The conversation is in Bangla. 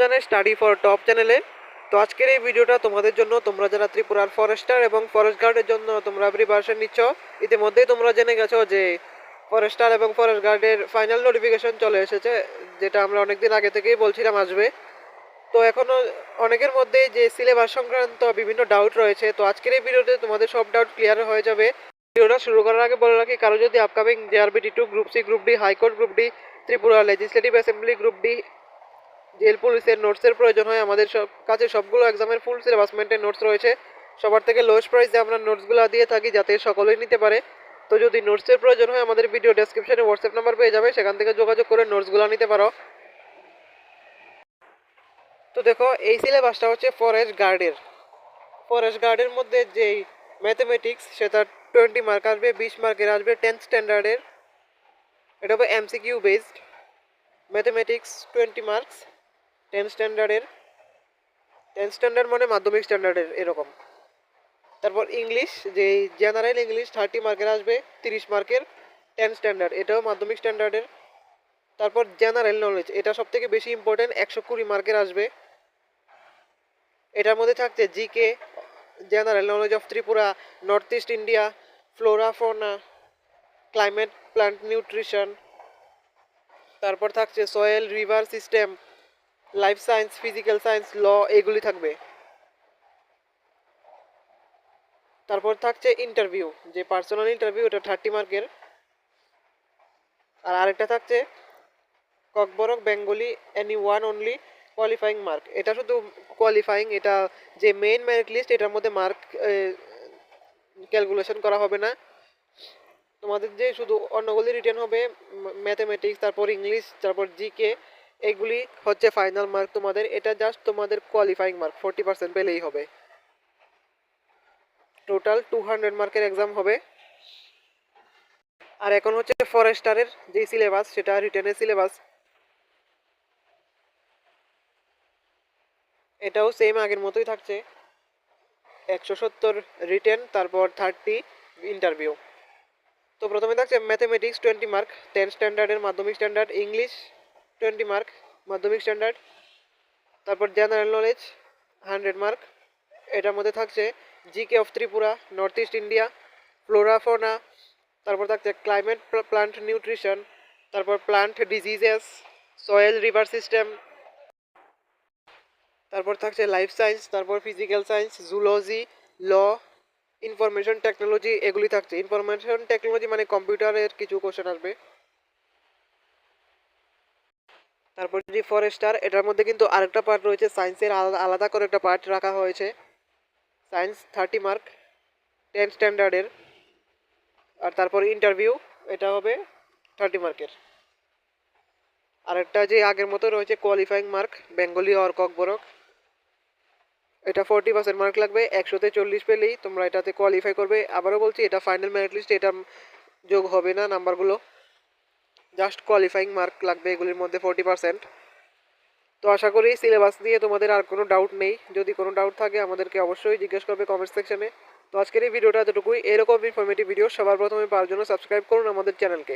জানাই স্টাডি ফর টপ চ্যানেলে। তো আজকের এই ভিডিওটা তোমাদের জন্য, তোমরা যারা ত্রিপুরার ফরেস্টার এবং ফরেস্ট গার্ডের জন্য তোমরা প্রিপারেশন নিচ্ছ। ইতিমধ্যেই তোমরা জেনে গেছো যে ফরেস্টার এবং ফরেস্ট গার্ডের ফাইনাল নোটিফিকেশন চলে এসেছে, যেটা আমরা অনেকদিন আগে থেকেই বলছিলাম আসবে। তো এখনও অনেকের মধ্যেই যে সিলেবাস সংক্রান্ত বিভিন্ন ডাউট রয়েছে, তো আজকের এই ভিডিওতে তোমাদের সব ডাউট ক্লিয়ার হয়ে যাবে। ভিডিওটা শুরু করার আগে বলে রাখি, কারো যদি upcoming JRBT2, group C, group D, high court group D, Tripura legislative assembly group D, jail পুলিশের নোটসের প্রয়োজন হয়, আমাদের কাছে সবগুলো এক্সামের ফুল সিলেবাসমেন্টের নোটস রয়েছে। সবার থেকে লোয়েস্ট প্রাইসে আমরা নোটসগুলো দিয়ে থাকি যাতে সকলেই নিতে পারে। তো যদি নোটসের প্রয়োজন হয়, আমাদের ভিডিও ডেসক্রিপশনে হোয়াটসঅ্যাপ নাম্বার পেয়ে যাবে, সেখান থেকে যোগাযোগ করে নোটসগুলো নিতে পারো। তো দেখো, এই সিলেবাসটা হচ্ছে ফরেস্ট গার্ডের মধ্যে যেই ম্যাথমেটিক্স, সেটা 20 মার্ক আসবে, 20 মার্কের আসবে 10th স্ট্যান্ডার্ডের। এটা হবে MCQ based. Mathematics 20 marks 10 স্ট্যান্ডার্ডের। 10 standard মানে মাধ্যমিক স্ট্যান্ডার্ডের এরকম। তারপর ইংলিশ, যে জেনারেল ইংলিশ 30 মার্কের আসবে, 30 মার্কের 10 স্ট্যান্ডার্ড, এটাও মাধ্যমিক স্ট্যান্ডার্ডের। তারপর জেনারেল নলেজ, এটা সব থেকে বেশি ইম্পর্টেন্ট, 120 মার্কের আসবে। এটার মধ্যে থাকছে GK, general knowledge of Tripura, north east India, flora fauna, climate, plant nutrition. তারপর থাকছে soil, river system, life science, physical science, law, এগুলি থাকবে। তারপর থাকছে ইন্টারভিউ, যে পার্সোনাল ইন্টারভিউ, এটা 30 মার্কের। আর আরেকটা থাকছে Kokborok Bengali any one only qualifying mark, এটা শুধু কোয়ালিফাইং, এটা যে মেইন মেরিট লিস্ট, এটার মধ্যে মার্ক ক্যালকুলেশন করা হবে না। তোমাদের যে শুধু অন্যগুলি রিটেন হবে, ম্যাথমেটিক্স, তারপর ইংলিশ, তারপর জিকে, এগুলি হচ্ছে ফাইনাল মার্ক তোমাদের। এটা জাস্ট তোমাদের কোয়ালিফাইং মার্ক, 40% পেলেই হবে। টোটাল 200 মার্কের এক্সাম হবে। আর এখন হচ্ছে ফরেস্টারের যে সিলেবাস, সেটা রিটেনের সিলেবাস। এটাও সেম আগের মতোই থাকছে, 170 রিটেন, তারপর 30 ইন্টারভিউ। তো প্রথমে থাকছে ম্যাথমেটিক্স 20 মার্ক 10 স্ট্যান্ডার্ডের Madhyamik standard, English 20 mark Madhyamik standard, তারপর জেনারেল নলেজ 100 মার্ক। এটার মধ্যে থাকছে GK of Tripura, north east India, flora fauna, তারপর থাকছে ক্লাইমেট, প্লান্ট নিউট্রিশন, তারপর plant diseases, soil, river system, তারপর থাকছে লাইফ সায়েন্স, তারপর physical science, zoology, law, information technology, এগুলি থাকছে। ইনফরমেশন টেকনোলজি মানে কম্পিউটারের কিছু কোশ্চেন আসবে। তারপর যদি ফরেস্টার, এটার মধ্যে কিন্তু আরেকটা পার্ট রয়েছে, সায়েন্সের আলাদা করে একটা পার্ট রাখা হয়েছে। Science 30 mark 10 স্ট্যান্ডার্ডের। আর তারপর ইন্টারভিউ, এটা হবে 30 মার্কের। আরেকটা যে আগের মতো রয়েছে qualifying mark, Bengali or Kokborok, এটা 40% মার্ক লাগবে, 100তে 40 পেলেই তোমরা এটাতে কোয়ালিফাই করবে। আবারও বলছি, এটা ফাইনাল মেরিট লিস্ট, এটা যোগ হবে না নাম্বারগুলো, জাস্ট কোয়ালিফাইং মার্ক লাগবে এগুলির মধ্যে 40%। তো আশা করি সিলেবাস নিয়ে তোমাদের আর কোনো ডাউট নেই। যদি কোনো ডাউট থাকে আমাদেরকে অবশ্যই জিজ্ঞেস করবে কমেন্ট সেকশনে। তো আজকের এই ভিডিওটা এতটুকুই। এরকম ইনফরমেটিভ ভিডিও সবার প্রথমে পাওয়ার জন্য সাবস্ক্রাইব করুন আমাদের চ্যানেলকে।